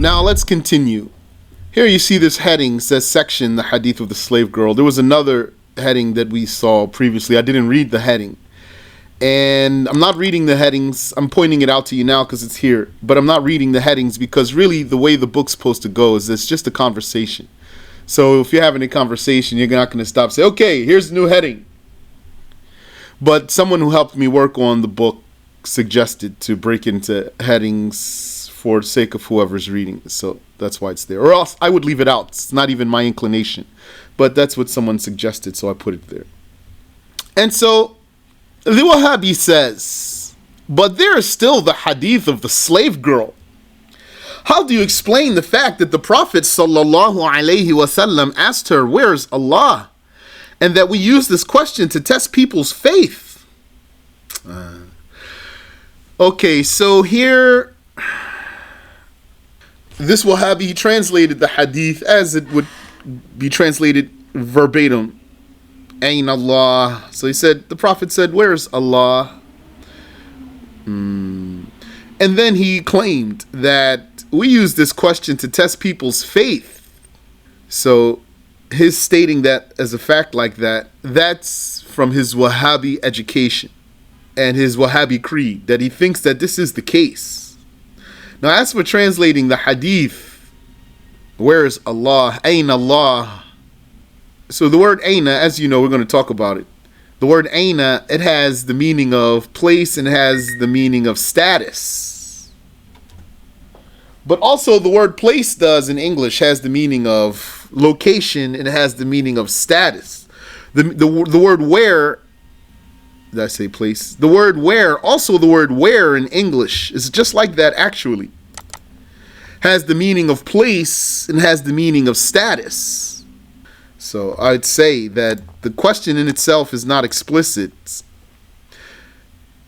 Now let's continue. Here you see this heading, says section, the hadith of the slave girl. There was another heading that we saw previously. I didn't read the heading. And I'm not reading the headings. I'm pointing it out to you now because it's here. But I'm not reading the headings because really the way the book's supposed to go is it's just a conversation. So if you're having a conversation, you're not going to stop and say, okay, here's a new heading. But someone who helped me work on the book suggested to break into headings for the sake of whoever's reading. So that's why it's there. Or else I would leave it out. It's not even my inclination. But that's what someone suggested, so I put it there. And so the Wahhabi says, but there is still the hadith of the slave girl. How do you explain the fact that the Prophet ﷺ asked her, where's Allah? And that we use this question to test people's faith? Okay, so here, this Wahhabi translated the hadith as it would be translated verbatim. Ain Allah. So he said, the Prophet said, where's Allah? And then he claimed that we use this question to test people's faith. So his stating that as a fact like that, that's from his Wahhabi education and his Wahhabi creed, that he thinks that this is the case. Now as for translating the hadith, where is Allah? Ain Allah. So the word aina, as you know, we're going to talk about it. The word aina, it has the meaning of place and has the meaning of status. But also the word place does in English has the meaning of location and it has the meaning of status. The word where, did I say place? The word where, also the word where in English is just like that actually. Has the meaning of place and has the meaning of status. So I'd say that the question in itself is not explicit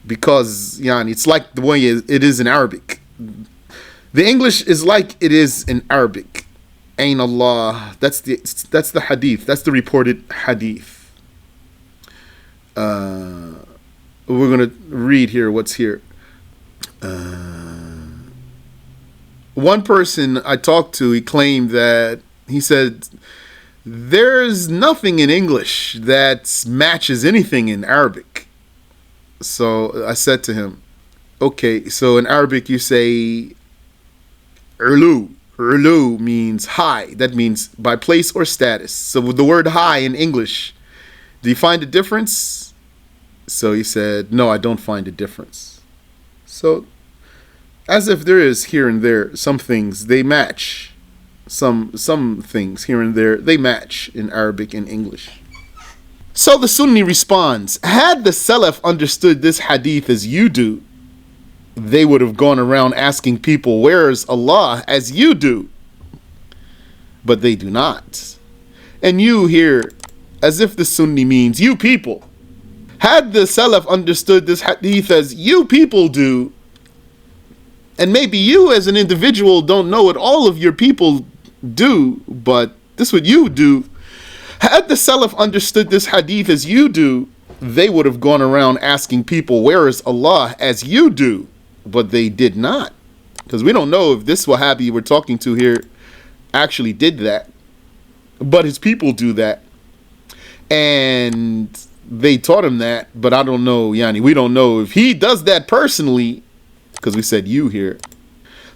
because it's like the way it is in Arabic. The English is like it is in Arabic. Ain Allah. That's the hadith. That's the reported hadith. We're going to read here what's here. One person I talked to, he claimed that, he said, there's nothing in English that matches anything in Arabic. So I said to him, okay, so in Arabic you say Ulu. Ulu means high. That means by place or status. So with the word high in English, do you find a difference? So he said, no, I don't find a difference. So as if there is here and there, some things they match. Some things here and there, they match in Arabic and English. So the Sunni responds, had the Salaf understood this hadith as you do, they would have gone around asking people, where is Allah, as you do. But they do not. And you here, as if the Sunni means you people. Had the Salaf understood this hadith as you people do, and maybe you as an individual don't know what all of your people do, but this is what you do. Had the Salaf understood this hadith as you do, they would have gone around asking people, where is Allah, as you do. But they did not. Because we don't know if this Wahhabi we're talking to here actually did that. But his people do that. And they taught him that. But I don't know, we don't know if he does that personally. Because we said you here.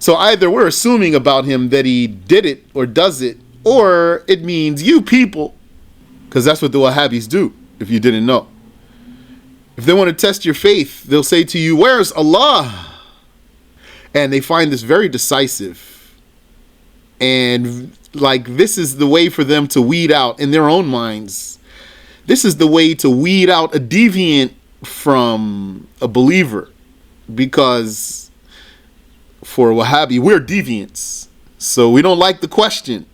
So either we're assuming about him that he did it or does it. Or it means you people. Because that's what the Wahhabis do, if you didn't know. If they want to test your faith, they'll say to you, where's Allah? And they find this very decisive. And like this is the way for them to weed out in their own minds. This is the way to weed out a deviant from a believer. Because for Wahhabi, we're deviants. So we don't like the question.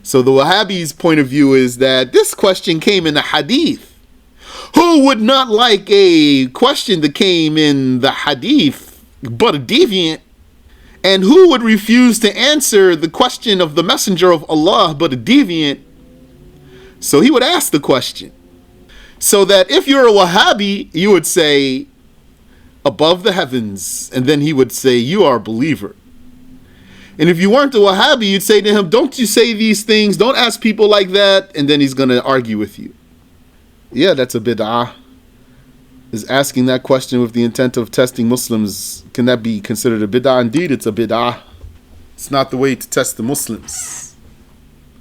So the Wahhabi's point of view is that this question came in the hadith. Who would not like a question that came in the hadith but a deviant? And who would refuse to answer the question of the messenger of Allah but a deviant? So he would ask the question. So that if you're a Wahhabi, you would say, above the heavens. And then he would say, you are a believer. And if you weren't a Wahhabi, you'd say to him, don't you say these things, don't ask people like that, and then he's going to argue with you. Yeah, that's a bid'ah. Is asking that question with the intent of testing Muslims, can that be considered a bid'ah? Indeed, it's a bid'ah. It's not the way to test the Muslims.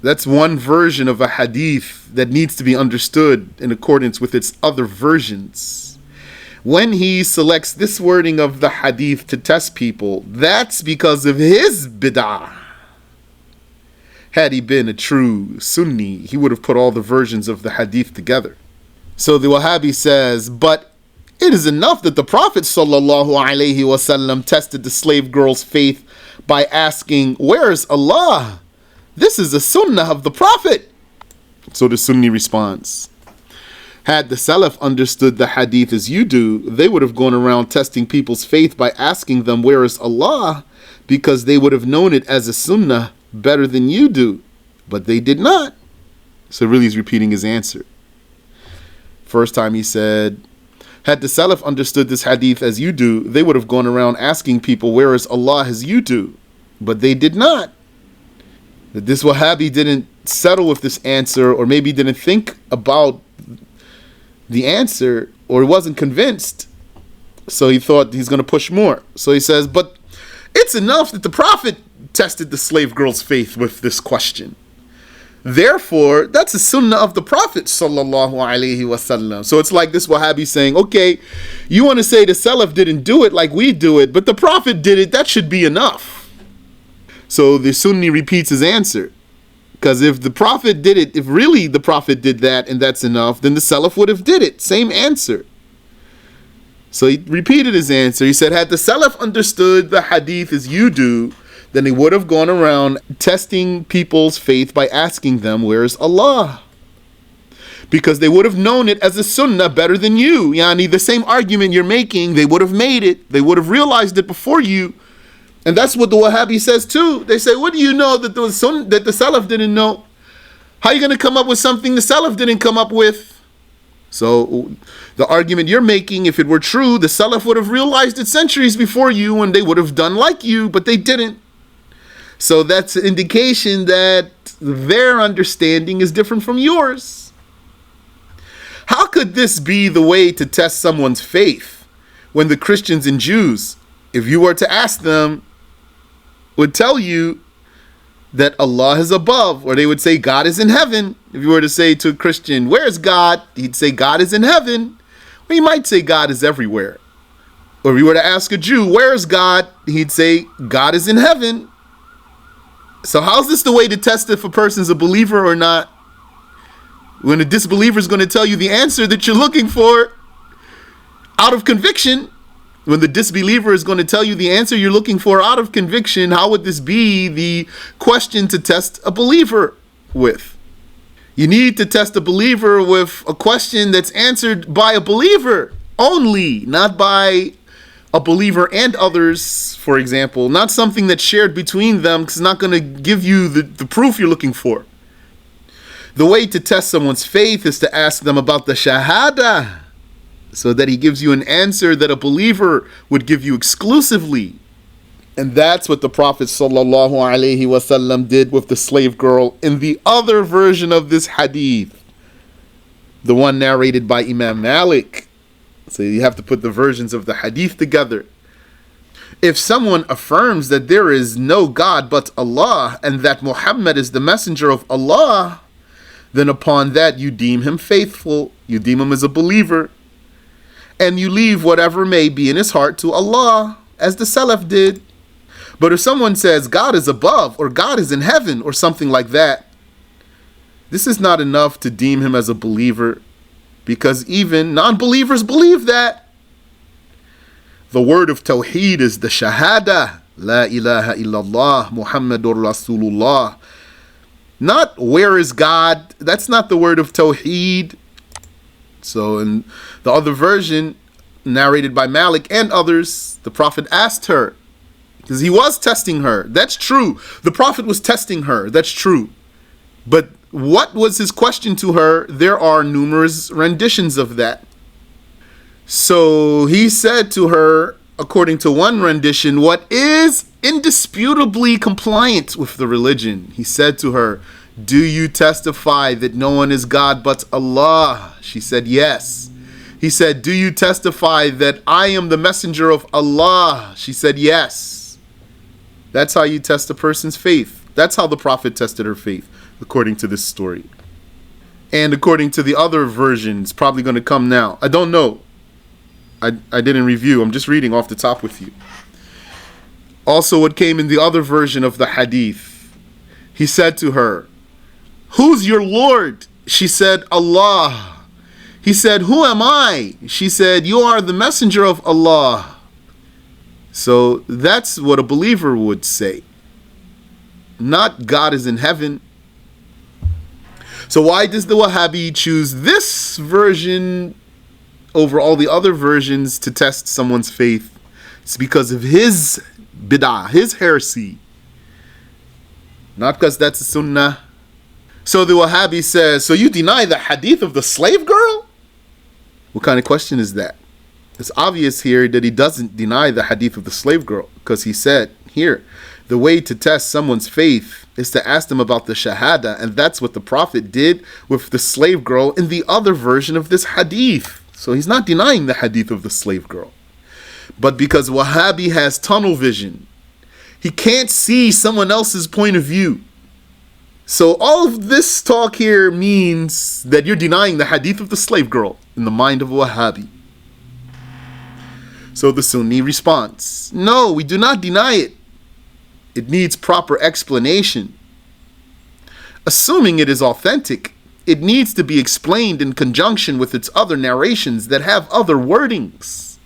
That's one version of a hadith that needs to be understood in accordance with its other versions. When he selects this wording of the hadith to test people, that's because of his bid'ah. Had he been a true Sunni, he would have put all the versions of the hadith together. So the Wahhabi says, but it is enough that the Prophet ﷺ tested the slave girl's faith by asking, where is Allah? This is a sunnah of the Prophet. So the Sunni responds, had the Salaf understood the hadith as you do, they would have gone around testing people's faith by asking them, where is Allah? Because they would have known it as a sunnah better than you do. But they did not. So really he's repeating his answer. First time he said, had the Salaf understood this hadith as you do, they would have gone around asking people, where is Allah as you do? But they did not. This Wahhabi didn't settle with this answer, or maybe didn't think about the answer, or he wasn't convinced. So he thought he's going to push more. So he says, but it's enough that the Prophet tested the slave girl's faith with this question. Therefore, that's a sunnah of the Prophet sallallahu alaihi wasallam. So it's like this Wahhabi saying, okay, you want to say the Salaf didn't do it like we do it, but the Prophet did it, that should be enough. So the Sunni repeats his answer. Because if the Prophet did it, if really the Prophet did that and that's enough, then the Salaf would have did it. Same answer. So he repeated his answer. He said, had the Salaf understood the hadith as you do, then he would have gone around testing people's faith by asking them, where is Allah? Because they would have known it as a sunnah better than you. Yani, the same argument you're making, they would have made it. They would have realized it before you. And that's what the Wahhabi says too. They say, what do you know that the Salaf didn't know? How are you going to come up with something the Salaf didn't come up with? So the argument you're making, if it were true, the Salaf would have realized it centuries before you and they would have done like you, but they didn't. So that's an indication that their understanding is different from yours. How could this be the way to test someone's faith when the Christians and Jews, if you were to ask them, would tell you that Allah is above, or they would say God is in heaven? If you were to say to a Christian, where is God? He'd say God is in heaven. Or he might say God is everywhere. Or if you were to ask a Jew, where is God? He'd say God is in heaven. So how's this the way to test if a person's a believer or not? When a disbeliever is going to tell you the answer that you're looking for out of conviction, when the disbeliever is going to tell you the answer you're looking for out of conviction, how would this be the question to test a believer with? You need to test a believer with a question that's answered by a believer only, not by a believer and others, for example. Not something that's shared between them, because it's not going to give you the proof you're looking for. The way to test someone's faith is to ask them about the shahada, so that he gives you an answer that a believer would give you exclusively. And that's what the Prophet ﷺ did with the slave girl in the other version of this hadith, the one narrated by Imam Malik. So you have to put the versions of the hadith together. If someone affirms that there is no God but Allah and that Muhammad is the messenger of Allah, then upon that you deem him faithful, you deem him as a believer, and you leave whatever may be in his heart to Allah, as the Salaf did. But if someone says God is above, or God is in heaven, or something like that, this is not enough to deem him as a believer, because even non-believers believe that. The word of Tawheed is the Shahada, La ilaha illallah, Muhammadur Rasulullah. Not where is God, that's not the word of Tawheed. So in the other version, narrated by Malik and others, the Prophet asked her, because he was testing her. That's true. The Prophet was testing her. That's true. But what was his question to her? There are numerous renditions of that. So he said to her, according to one rendition, what is indisputably compliant with the religion. He said to her, "Do you testify that no one is God but Allah?" She said, "Yes." He said, "Do you testify that I am the messenger of Allah?" She said, "Yes." That's how you test a person's faith. That's how the Prophet tested her faith, according to this story. And according to the other versions, probably going to come now. I don't know. I didn't review. I'm just reading off the top with you. Also, what came in the other version of the hadith. He said to her, "Who's your Lord?" She said, "Allah." He said, "Who am I?" She said, "You are the messenger of Allah." So that's what a believer would say. Not God is in heaven. So why does the Wahhabi choose this version over all the other versions to test someone's faith? It's because of his bid'ah, his heresy. Not because that's a sunnah. So the Wahhabi says, so you deny the hadith of the slave girl? What kind of question is that? It's obvious here that he doesn't deny the hadith of the slave girl, because he said here, the way to test someone's faith is to ask them about the shahada, and that's what the Prophet did with the slave girl in the other version of this hadith. So he's not denying the hadith of the slave girl. But because Wahhabi has tunnel vision, he can't see someone else's point of view. So all of this talk here means that you're denying the hadith of the slave girl in the mind of Wahhabi. So the Sunni responds, no, we do not deny it. It needs proper explanation. Assuming it is authentic, it needs to be explained in conjunction with its other narrations that have other wordings.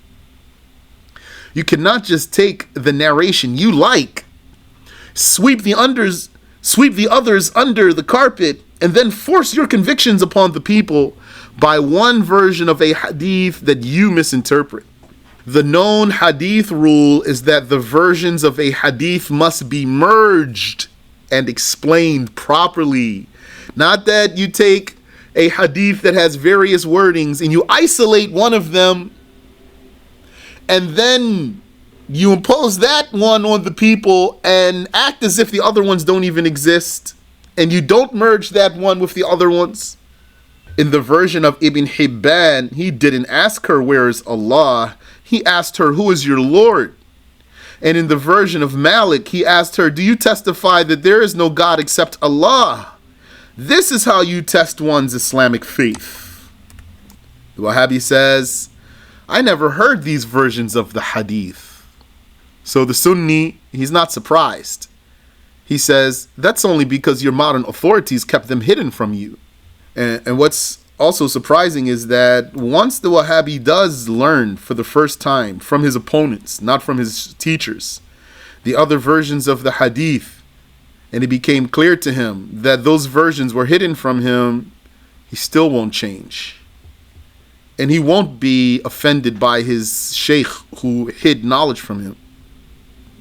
You cannot just take the narration you like, sweep the others under the carpet, and then force your convictions upon the people by one version of a hadith that you misinterpret. The known hadith rule is that the versions of a hadith must be merged and explained properly. Not that you take a hadith that has various wordings and you isolate one of them and then you impose that one on the people and act as if the other ones don't even exist, and you don't merge that one with the other ones. In the version of Ibn Hibban, he didn't ask her, "Where is Allah?" He asked her, "Who is your Lord?" And in the version of Malik, he asked her, "Do you testify that there is no God except Allah?" This is how you test one's Islamic faith. The Wahhabi says, I never heard these versions of the hadith. So the Sunni, he's not surprised. He says, that's only because your modern authorities kept them hidden from you. And what's also surprising is that once the Wahhabi does learn for the first time from his opponents, not from his teachers, the other versions of the hadith, and it became clear to him that those versions were hidden from him, he still won't change. And he won't be offended by his sheikh who hid knowledge from him.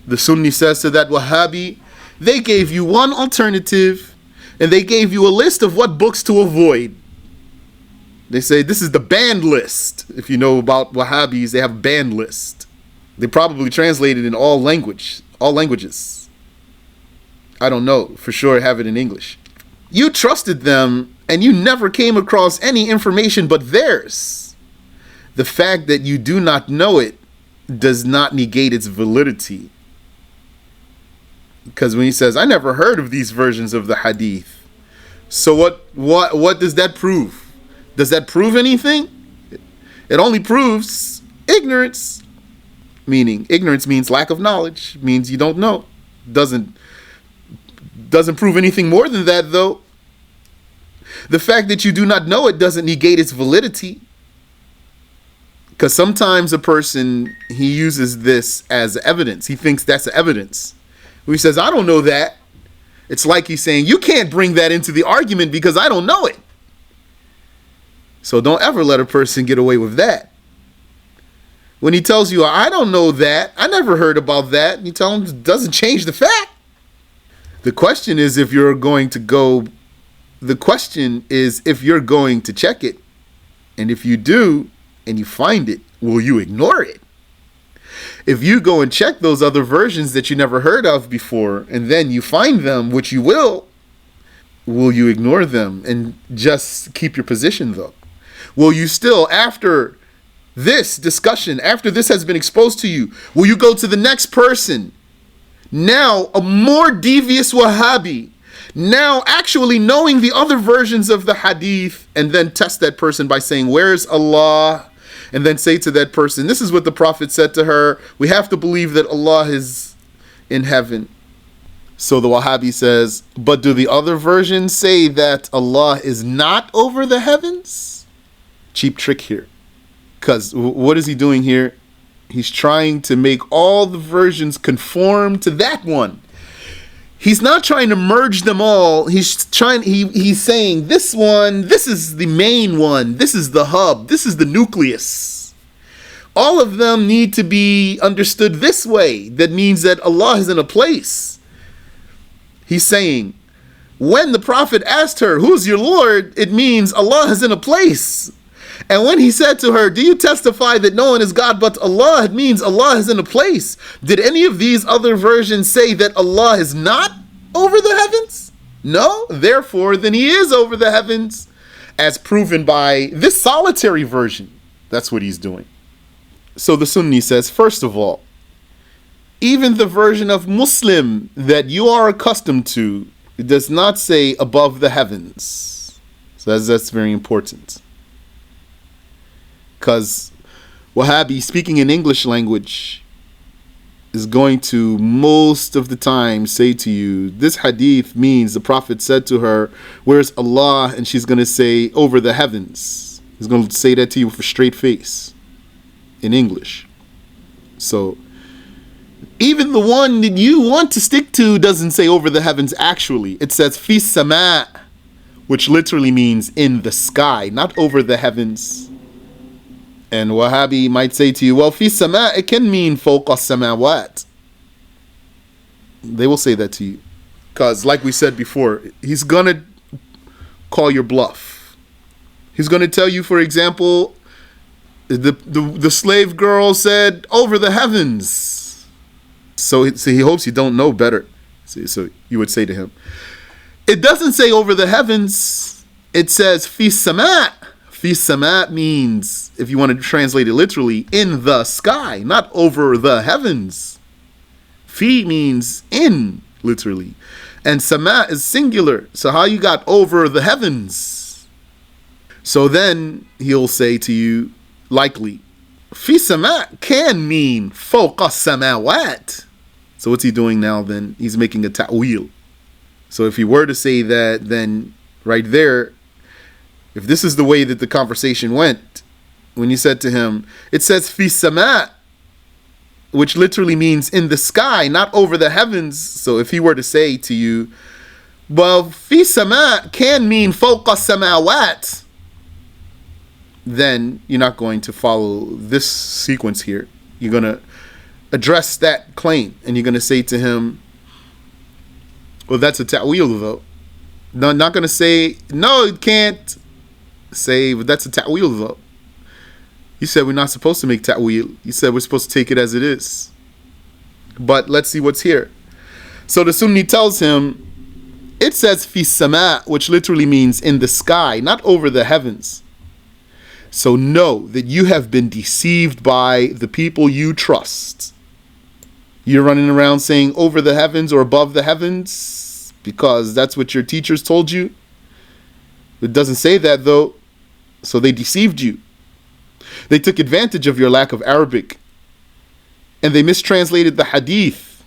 The Sunni says to that Wahhabi, they gave you one alternative and they gave you a list of what books to avoid. They say this is the banned list. If you know about Wahhabis, they have a banned list. They probably translate it in all languages. I don't know, for sure have it in English. You trusted them and you never came across any information but theirs. The fact that you do not know it does not negate its validity. Because when he says, I never heard of these versions of the hadith. So what does that prove? Does that prove anything? It only proves ignorance. Meaning, ignorance means lack of knowledge. Means you don't know. Doesn't prove anything more than that, though. The fact that you do not know it doesn't negate its validity. Because sometimes a person, he uses this as evidence. He thinks that's evidence. When he says, I don't know that, it's like he's saying, you can't bring that into the argument because I don't know it. So don't ever let a person get away with that. When he tells you, I don't know that, I never heard about that, and you tell him it doesn't change the fact. The question is if you're going to check it. And if you do, and you find it, will you ignore it? If you go and check those other versions that you never heard of before, and then you find them, which you will you ignore them and just keep your position though? Will you still, after this discussion, after this has been exposed to you, will you go to the next person, now a more devious Wahhabi, now actually knowing the other versions of the hadith, and then test that person by saying, where's Allah? And then say to that person, this is what the Prophet said to her. We have to believe that Allah is in heaven. So the Wahhabi says, but do the other versions say that Allah is not over the heavens? Cheap trick here. Because what is he doing here? He's trying to make all the versions conform to that one. He's not trying to merge them all. He's saying this one, this is the main one. This is the hub. This is the nucleus. All of them need to be understood this way. That means that Allah is in a place. He's saying, when the Prophet asked her, who's your Lord? It means Allah is in a place. And when he said to her, do you testify that no one is God but Allah? It means Allah is in a place. Did any of these other versions say that Allah is not over the heavens? No. Therefore, then he is over the heavens, as proven by this solitary version. That's what he's doing. So the Sunni says, first of all, even the version of Muslim that you are accustomed to, it does not say above the heavens. So that's very important. Because Wahhabi speaking in English language is going to most of the time say to you, this hadith means the Prophet said to her, where's Allah? And she's going to say, over the heavens. He's going to say that to you with a straight face in English. So even the one that you want to stick to doesn't say over the heavens actually. It says fi sama, which literally means in the sky, not over the heavens. And Wahhabi might say to you, well, fi sama, it can mean fawqa samawat. They will say that to you. Because like we said before, he's going to call your bluff. He's going to tell you, for example, the slave girl said, over the heavens. So he hopes you don't know better. So you would say to him, it doesn't say over the heavens. It says fi sama. Fi sama means, if you want to translate it literally, in the sky, not over the heavens. Fi means in, literally. And sama is singular. So how you got over the heavens? So then he'll say to you, likely, fi sama can mean fawqa samawat. So what's he doing now then? He's making a ta'wil. So if he were to say that, then right there, if this is the way that the conversation went, when you said to him, it says fi sama, which literally means in the sky, not over the heavens. So if he were to say to you, well, fi sama can mean fawqa samawat, then you're not going to follow this sequence here. You're going to address that claim, and you're going to say to him, well, that's a ta'wil though. No, not going to say, no, it can't say, but that's a ta'wil though. You said we're not supposed to make ta'wil. You said we're supposed to take it as it is. But let's see what's here. So the Sunni tells him, it says fi sama, which literally means in the sky, not over the heavens. So know that you have been deceived by the people you trust. You're running around saying over the heavens or above the heavens because that's what your teachers told you. It doesn't say that though. So they deceived you. They took advantage of your lack of Arabic. And they mistranslated the hadith.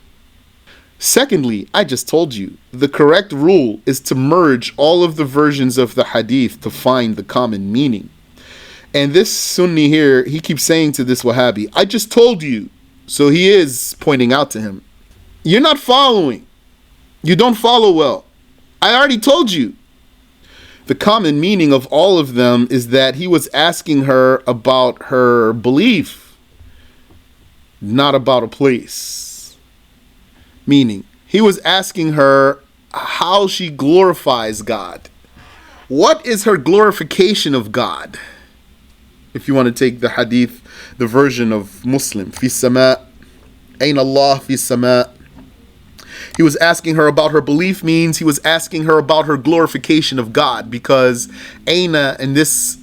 Secondly, I just told you, the correct rule is to merge all of the versions of the hadith to find the common meaning. And this Sunni here, he keeps saying to this Wahhabi, I just told you. So he is pointing out to him, you're not following. You don't follow well. I already told you. The common meaning of all of them is that he was asking her about her belief, not about a place. Meaning, he was asking her how she glorifies God. What is her glorification of God? If you want to take the hadith the version of Muslim. Fi sama, Ain Allah fi sama. He was asking her about her belief means he was asking her about her glorification of God, because Aina in this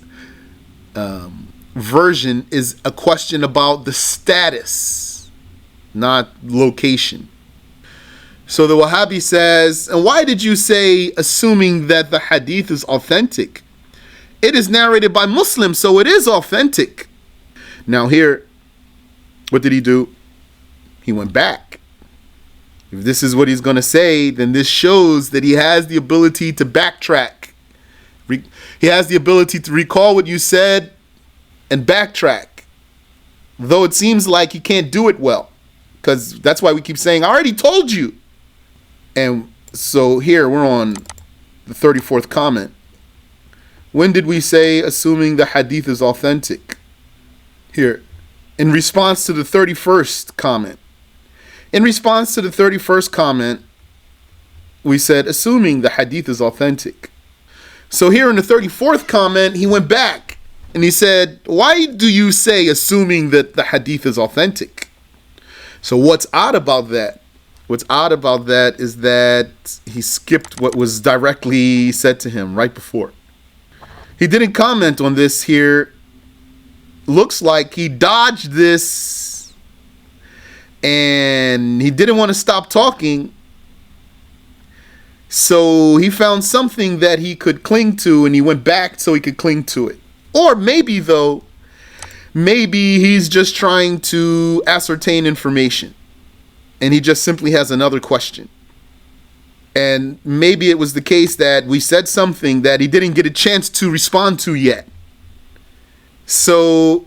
version is a question about the status, not location. So the Wahhabi says, and why did you say assuming that the hadith is authentic? It is narrated by Muslims, so it is authentic. Now here, what did he do? He went back. If this is what he's going to say, then this shows that he has the ability to backtrack. He has the ability to recall what you said and backtrack. Though it seems like he can't do it well, because that's why we keep saying, I already told you. And so here we're on the 34th comment. When did we say assuming the hadith is authentic? Here, in response to the 31st comment. In response to the 31st comment, we said assuming the hadith is authentic. So here in the 34th comment, he went back and he said, why do you say assuming that the hadith is authentic? So what's odd about that? What's odd about that is that he skipped what was directly said to him right before. He didn't comment on this here. Looks like he dodged this and he didn't want to stop talking. So he found something that he could cling to and he went back so he could cling to it. Or maybe he's just trying to ascertain information and he just simply has another question. And maybe it was the case that we said something that he didn't get a chance to respond to yet. So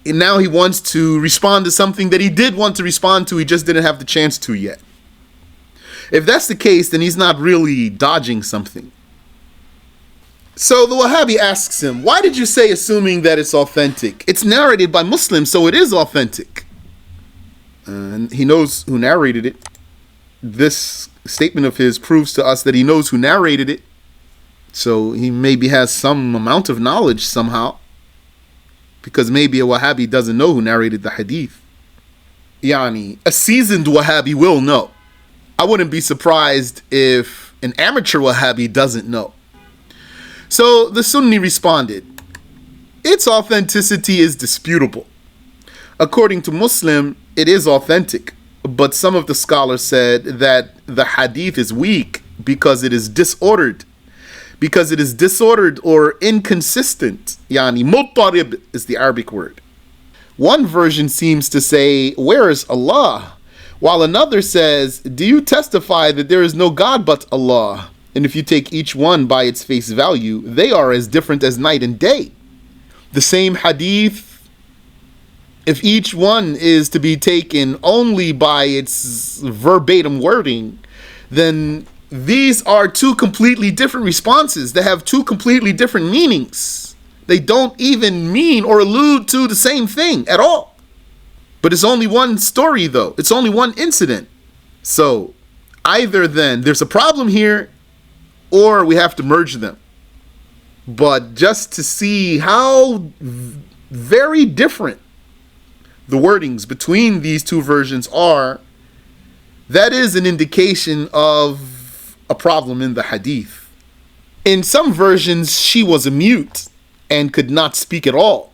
now he wants to respond to something that he did want to respond to, he just didn't have the chance to yet. If that's the case, then he's not really dodging something. So the Wahhabi asks him, why did you say assuming that it's authentic? It's narrated by Muslims, so it is authentic. And he knows who narrated it. This statement of his proves to us that he knows who narrated it. So he maybe has some amount of knowledge somehow. Because maybe a Wahhabi doesn't know who narrated the hadith. Yani, a seasoned Wahhabi will know. I wouldn't be surprised if an amateur Wahhabi doesn't know. So the Sunni responded, its authenticity is disputable. According to Muslim, it is authentic. But some of the scholars said that the hadith is weak because it is disordered. Because it is disordered or inconsistent. Yani, muttarib is the Arabic word. One version seems to say, where is Allah? While another says, do you testify that there is no God but Allah? And if you take each one by its face value, they are as different as night and day. The same hadith, if each one is to be taken only by its verbatim wording, then these are two completely different responses that have two completely different meanings. They don't even mean or allude to the same thing at all. But it's only one story though. It's only one incident. So either then there's a problem here or we have to merge them. But just to see how very different the wordings between these two versions are, that is an indication of a problem in the hadith. In some versions, she was a mute and could not speak at all.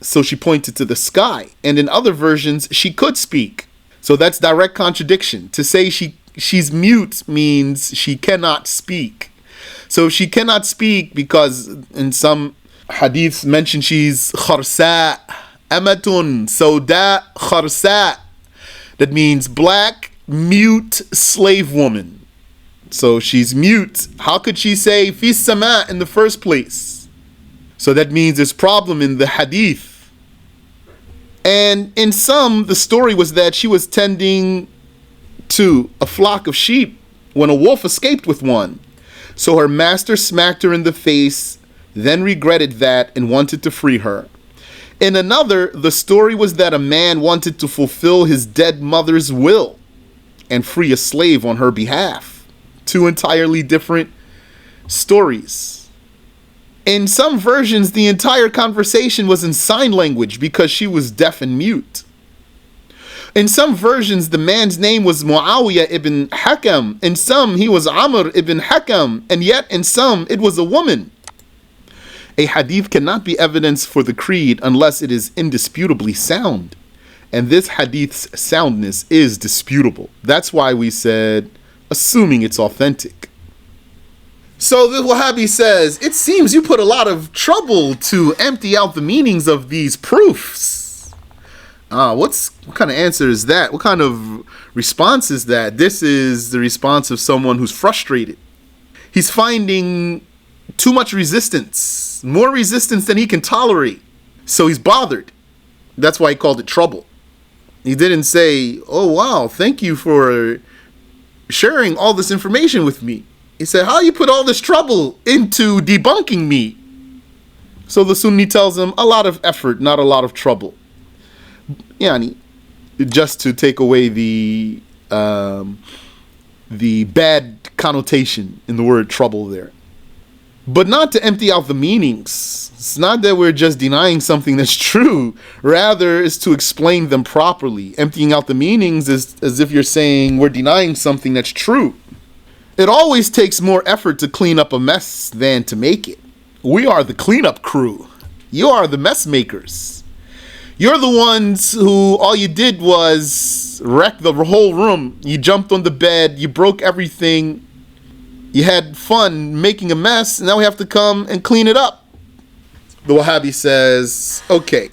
So she pointed to the sky. And in other versions, she could speak. So that's direct contradiction. To say she's mute means she cannot speak. So she cannot speak because in some hadiths mention she's kharsa, amatun, sauda, kharsa. That means black, mute slave woman. So she's mute. How could she say fi sama in the first place? So that means there's problem in the hadith. And in some, the story was that she was tending to a flock of sheep when a wolf escaped with one. So her master smacked her in the face, then regretted that and wanted to free her. In another, the story was that a man wanted to fulfill his dead mother's will and free a slave on her behalf. Two entirely different stories. In some versions, the entire conversation was in sign language because she was deaf and mute. In some versions, the man's name was Muawiyah ibn Hakam. In some, he was Amr ibn Hakam. And yet, in some, it was a woman. A hadith cannot be evidence for the creed unless it is indisputably sound. And this hadith's soundness is disputable. That's why we said, assuming it's authentic. So the Wahhabi says, it seems you put a lot of trouble to empty out the meanings of these proofs. What kind of answer is that? What kind of response is that? This is the response of someone who's frustrated. He's finding too much resistance, more resistance than he can tolerate. So he's bothered. That's why he called it trouble. He didn't say, oh wow, thank you for sharing all this information with me. He said, how you put all this trouble into debunking me? So the Sunni tells him, a lot of effort, not a lot of trouble. Yani, just to take away the bad connotation in the word trouble there. But not to empty out the meanings. It's not that we're just denying something that's true. Rather, it's to explain them properly. Emptying out the meanings is as if you're saying we're denying something that's true. It always takes more effort to clean up a mess than to make it. We are the cleanup crew. You are the mess makers. You're the ones who all you did was wreck the whole room. You jumped on the bed, you broke everything, you had fun making a mess, and now we have to come and clean it up. The Wahhabi says, okay,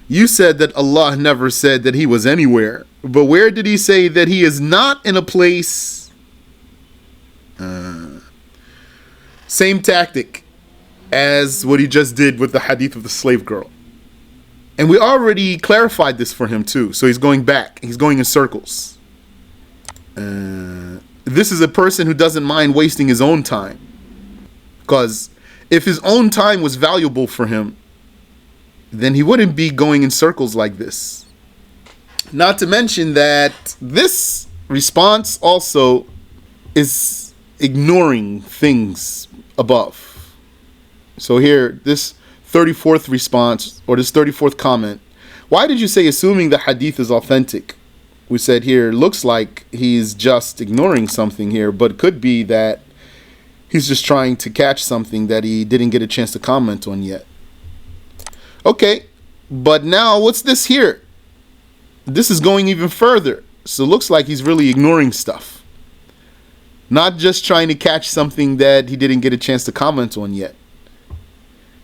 you said that Allah never said that he was anywhere, but where did he say that he is not in a place? Same tactic as what he just did with the hadith of the slave girl. And we already clarified this for him too. So he's going back. He's going in circles. This is a person who doesn't mind wasting his own time. Because if his own time was valuable for him, then he wouldn't be going in circles like this. Not to mention that this response also is ignoring things above. So here, this 34th response, or this 34th comment, why did you say assuming the hadith is authentic? We said here, looks like he's just ignoring something here, but it could be that he's just trying to catch something that he didn't get a chance to comment on yet. Okay, but now what's this here? This is going even further. So it looks like he's really ignoring stuff. Not just trying to catch something that he didn't get a chance to comment on yet.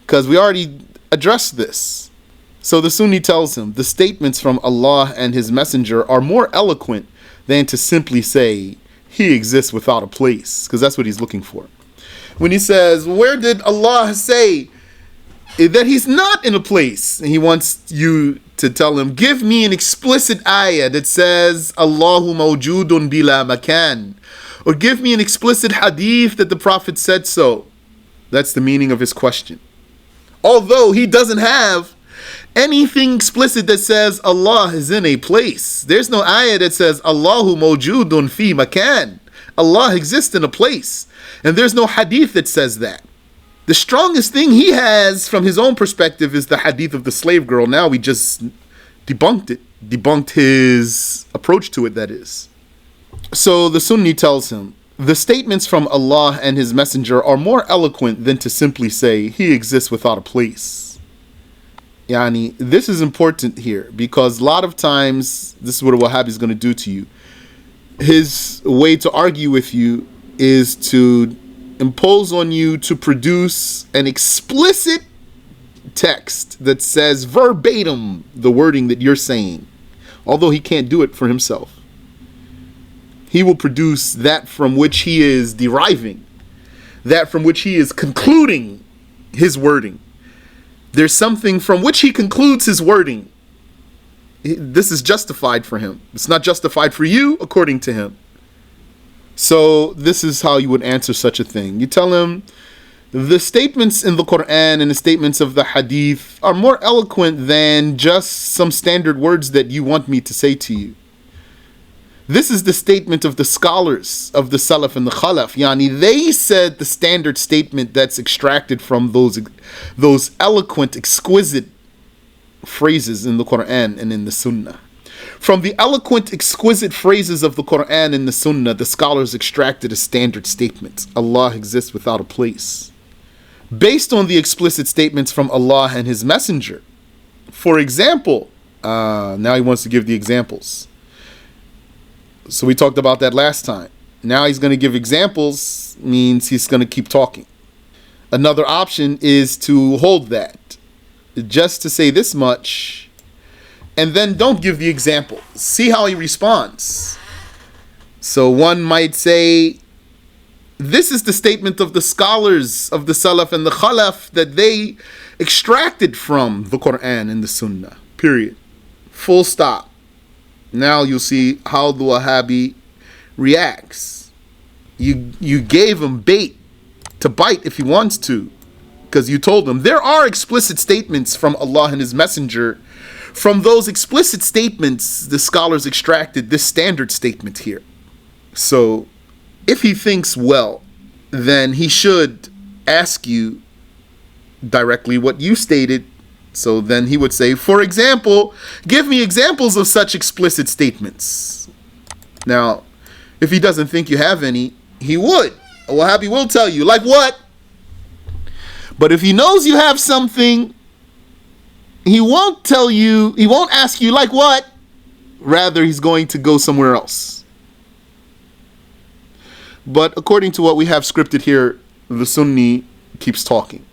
Because we already addressed this. So the Sunni tells him, the statements from Allah and His Messenger are more eloquent than to simply say, He exists without a place. Because that's what he's looking for. When he says, where did Allah say that He's not in a place? And he wants you to tell him, give me an explicit ayah that says, Allahu mawjudun bila makan. Or give me an explicit hadith that the Prophet said so. That's the meaning of his question. Although he doesn't have anything explicit that says Allah is in a place. There's no ayah that says Allahu mawjudun fi makan. Allah exists in a place. And there's no hadith that says that. The strongest thing he has from his own perspective is the hadith of the slave girl. Now we just debunked it. Debunked his approach to it, that is. So the Sunni tells him, the statements from Allah and His Messenger are more eloquent than to simply say, He exists without a place. Yani, this is important here because a lot of times, this is what a Wahhabi is going to do to you. His way to argue with you is to impose on you to produce an explicit text that says verbatim the wording that you're saying, although he can't do it for himself. He will produce that from which he is deriving, that from which he is concluding his wording. There's something from which he concludes his wording. This is justified for him. It's not justified for you, according to him. So this is how you would answer such a thing. You tell him, the statements in the Quran and the statements of the Hadith are more eloquent than just some standard words that you want me to say to you. This is the statement of the scholars of the Salaf and the Khalaf. Yani, they said the standard statement that's extracted from those eloquent, exquisite phrases in the Quran and in the Sunnah. From the eloquent, exquisite phrases of the Quran and the Sunnah, the scholars extracted a standard statement: Allah exists without a place, based on the explicit statements from Allah and His Messenger. For example, now he wants to give the examples. So we talked about that last time. Now he's going to give examples, means he's going to keep talking. Another option is to hold that, just to say this much, and then don't give the example. See how he responds. So one might say, this is the statement of the scholars of the Salaf and the Khalaf that they extracted from the Quran and the Sunnah. Period. Full stop. Now you'll see how the Wahhabi reacts. You gave him bait to bite if he wants to, because you told him there are explicit statements from Allah and His Messenger. From those explicit statements, the scholars extracted this standard statement here. So if he thinks well, then he should ask you directly what you stated. So then he would say, for example, give me examples of such explicit statements. Now, if he doesn't think you have any, he would. A Wahhabi will tell you, like what? But if he knows you have something, he won't tell you, he won't ask you, like what? Rather, he's going to go somewhere else. But according to what we have scripted here, the Sunni keeps talking.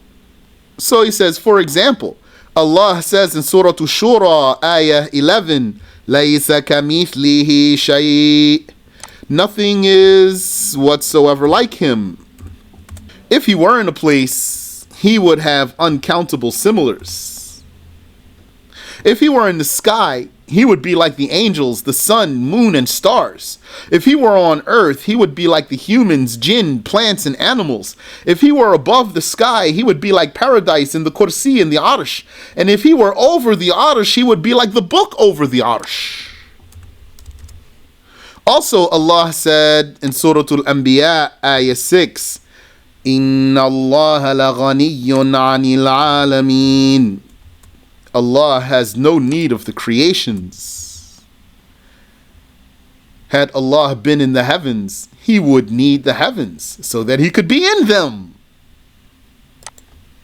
So he says, for example, Allah says in Surah Shura, Ayah 11, لَيْسَ كَمِثْلِهِ شَيْءٍ. Nothing is whatsoever like Him. If He were in a place, He would have uncountable similars. If He were in the sky, He would be like the angels, the sun, moon, and stars. If He were on earth, He would be like the humans, jinn, plants, and animals. If He were above the sky, He would be like paradise and the kursi and the arsh. And if He were over the arsh, He would be like the book over the arsh. Also, Allah said in Surah Al-Anbiya, Ayah 6, Inna Allah la ghaniyyun 'anil 'alamin. Allah has no need of the creations. Had Allah been in the heavens, He would need the heavens so that He could be in them.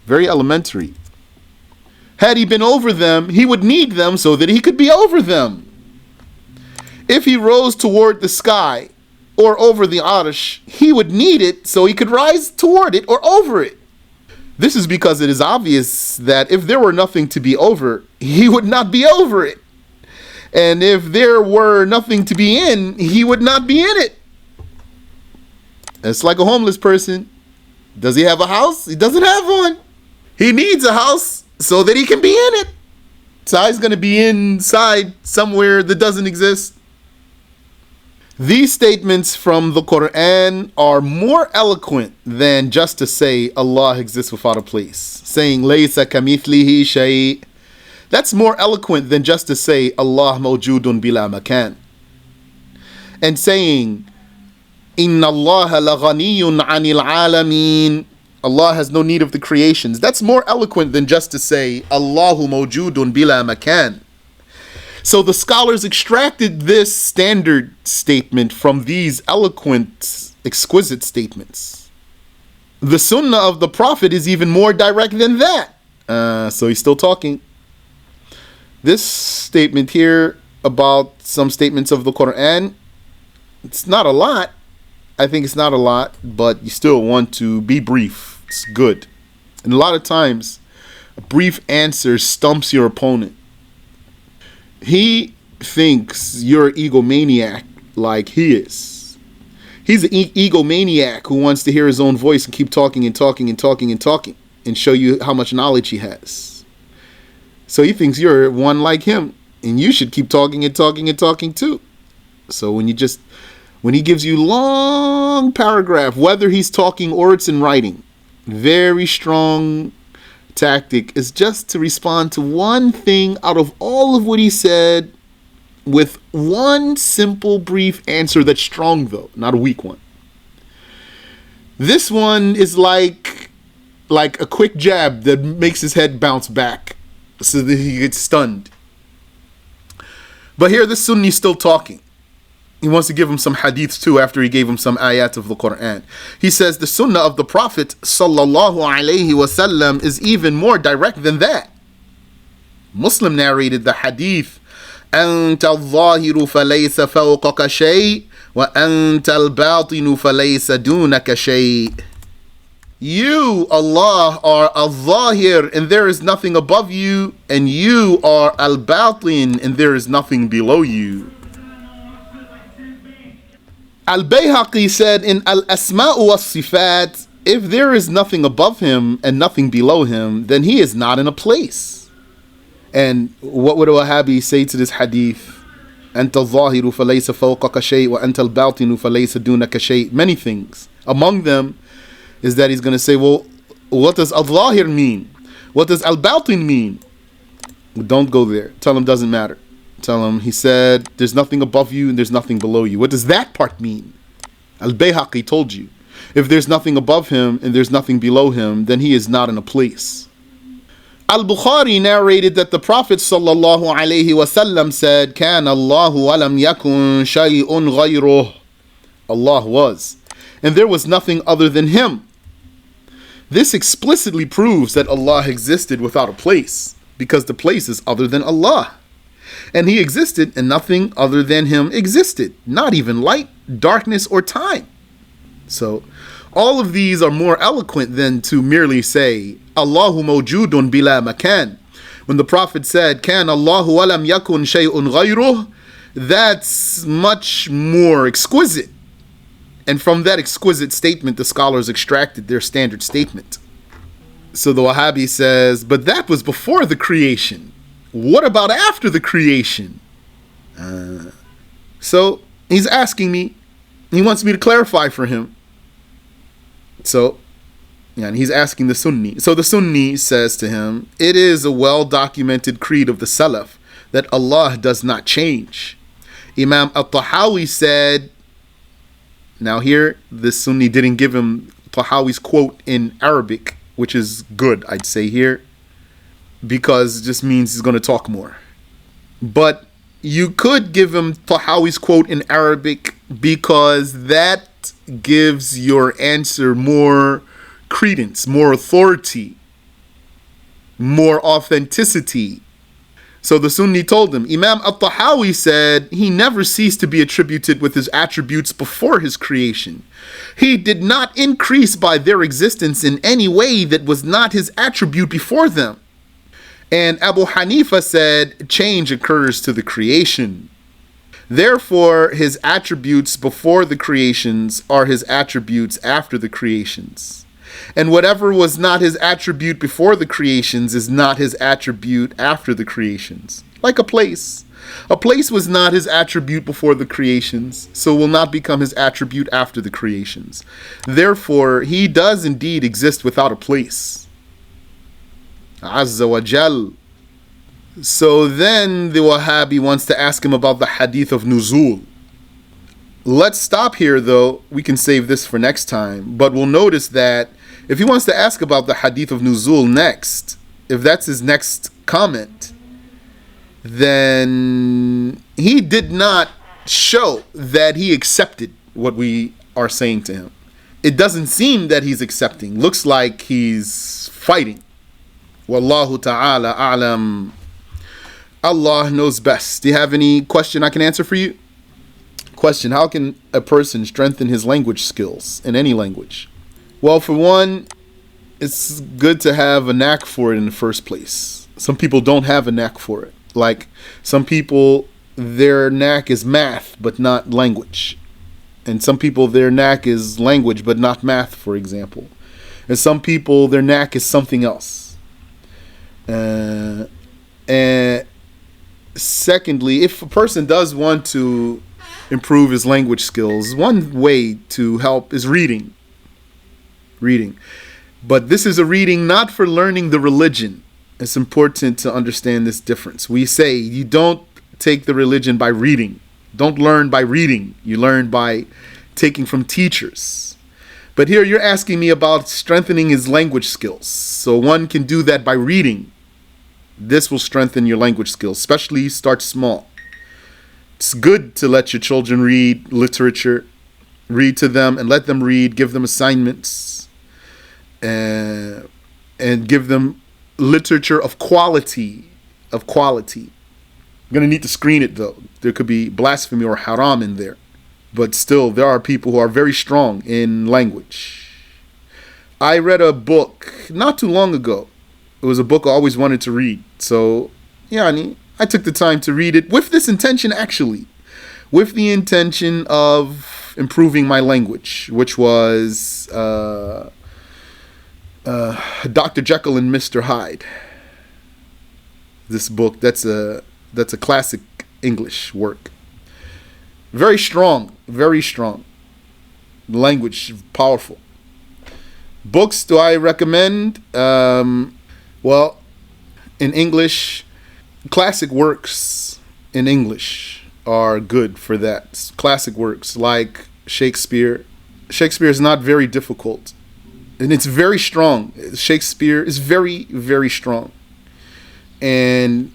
Very elementary. Had He been over them, He would need them so that He could be over them. If He rose toward the sky or over the arsh, He would need it so He could rise toward it or over it. This is because it is obvious that if there were nothing to be over, He would not be over it. And if there were nothing to be in, He would not be in it. It's like a homeless person. Does he have a house? He doesn't have one. He needs a house so that he can be in it. So he's going to be inside somewhere that doesn't exist. These statements from the Quran are more eloquent than just to say Allah exists without a place. Saying Laysa kamithlihi shay'. That's more eloquent than just to say Allah mawjudun bila makan. And saying Inna Allah la ghaniyun 'anil 'alamin. Allah has no need of the creations. That's more eloquent than just to say Allahu mawjudun bila makan. So the scholars extracted this standard statement from these eloquent, exquisite statements. The Sunnah of the Prophet is even more direct than that. So he's still talking. This statement here about some statements of the Quran, it's not a lot. I think it's not a lot, but you still want to be brief. It's good. And a lot of times, a brief answer stumps your opponent. He thinks you're an egomaniac like he is. He's an egomaniac who wants to hear his own voice and keep talking and talking and talking and talking and show you how much knowledge he has. So he thinks you're one like him and you should keep talking and talking and talking too. So when he gives you long paragraph, whether he's talking or it's in writing, very strong tactic is just to respond to one thing out of all of what he said with one simple brief answer that's strong though, not a weak one. This one is like a quick jab that makes his head bounce back so that he gets stunned. But here the Sunni is still talking. He wants to give him some hadiths too after he gave him some ayat of the Quran. He says the Sunnah of the Prophet sallallahu alaihi wasallam is even more direct than that. Muslim narrated the hadith, أنت الظاهر فليس فوقك شيء وأنت الباطن فليس دونك شيء. You, Allah, are al-Zahir, and there is nothing above you, and you are al-Batin, and there is nothing below you. Al-Bayhaqi said in Al-Asma'u was-Sifat, if there is nothing above him and nothing below him, then he is not in a place. And what would a Wahhabi say to this hadith? أنت الظاهر فليس فوقك شيء وأنت الباطن فليس دونك شيء. Many things. Among them is that he's going to say, well, what does al-Zahir mean? What does al-Batin mean? Don't go there. Tell him doesn't matter. Tell him, he said, there's nothing above you and there's nothing below you. What does that part mean? Al-Bayhaqi told you. If there's nothing above him and there's nothing below him, then he is not in a place. Al-Bukhari narrated that the Prophet sallallahu alaihi wasallam said, "Kan Allahu walam yakun shay'un ghayruh." Allah was, and there was nothing other than Him. This explicitly proves that Allah existed without a place, because the place is other than Allah. And He existed and nothing other than Him existed, not even light, darkness, or time. So, all of these are more eloquent than to merely say, Allahu mawjudun bila makan. When the Prophet said, Kan Allahu walam yakun shay'un ghayruh, that's much more exquisite. And from that exquisite statement, the scholars extracted their standard statement. So the Wahhabi says, but that was before the creation. What about after the creation? So he's asking me, he wants me to clarify for him. So, and he's asking the Sunni. So the Sunni says to him, it is a well-documented creed of the Salaf that Allah does not change. Imam al-Tahawi said, now here, the Sunni didn't give him Tahawi's quote in Arabic, which is good, I'd say here, because it just means he's going to talk more. But you could give him Tahawi's quote in Arabic because that gives your answer more credence, more authority, more authenticity. So the Sunni told him, Imam al-Tahawi said he never ceased to be attributed with his attributes before his creation. He did not increase by their existence in any way that was not his attribute before them. And Abu Hanifa said change occurs to the creation. Therefore, his attributes before the creations are his attributes after the creations. And whatever was not his attribute before the creations is not his attribute after the creations. Like a place. A place was not his attribute before the creations, so will not become his attribute after the creations. Therefore, he does indeed exist without a place. Azza wa Jal. So then the Wahhabi wants to ask him about the hadith of Nuzul. Let's stop here though. We can save this for next time. But we'll notice that if he wants to ask about the hadith of Nuzul next, if that's his next comment, then he did not show that he accepted what we are saying to him. It doesn't seem that he's accepting. Looks like he's fighting. Wallahu ta'ala a'lam. Allah knows best. Do you have any question I can answer for you? Question: how can a person strengthen his language skills in any language? Well, for one, it's good to have a knack for it in the first place. Some people don't have a knack for it. Like some people, their knack is math, but not language. And some people, their knack is language, but not math, for example. And some people, their knack is something else. And secondly, if a person does want to improve his language skills, one way to help is reading. But this is a reading not for learning the religion. It's important to understand this difference. We say you don't take the religion by reading. Don't learn by reading. You learn by taking from teachers. But here you're asking me about strengthening his language skills. So one can do that by reading. This will strengthen your language skills, especially start small. It's good to let your children read literature. Read to them and let them read. Give them assignments. And give them literature of quality. Of quality. You're going to need to screen it though. There could be blasphemy or haram in there. But still, there are people who are very strong in language. I read a book not too long ago. It was a book I always wanted to read. So, I took the time to read it with this intention, actually. With the intention of improving my language, which was Dr. Jekyll and Mr. Hyde. This book, that's a classic English work. Very strong, very strong. Language, powerful. Books do I recommend? Well, in English, classic works in English are good for that. Classic works like Shakespeare. Shakespeare is not very difficult. And it's very strong. Shakespeare is very, very strong. And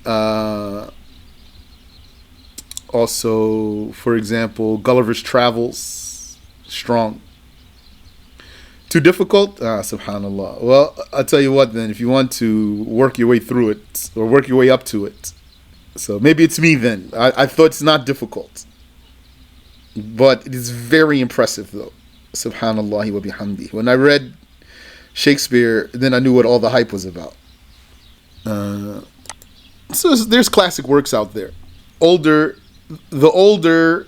also, for example, Gulliver's Travels, strong. Too difficult? Subhanallah. Well, I'll tell you what then, if you want to work your way through it, or work your way up to it. So maybe it's me then. I thought it's not difficult. But it is very impressive though. Subhanallah wa bihamdi. When I read Shakespeare, then I knew what all the hype was about. So there's classic works out there. The older,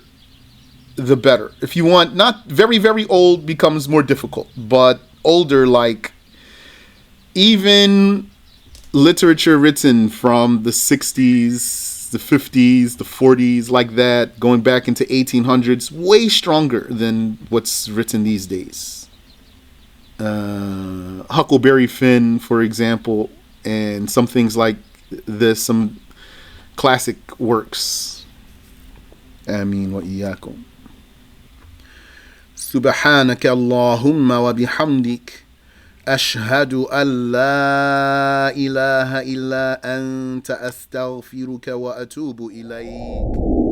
the better. If you want, not very, very old becomes more difficult, but older, like even literature written from the 60s, the 50s, the 40s, like that, going back into 1800s, way stronger than what's written these days. Huckleberry Finn, for example, and some things like this, some classic works. Amin wa iyyakum. Subhanaka Allahumma wa bihamdik. Ashhadu an la ilaha illa anta astaghfiruka wa atubu ilayk.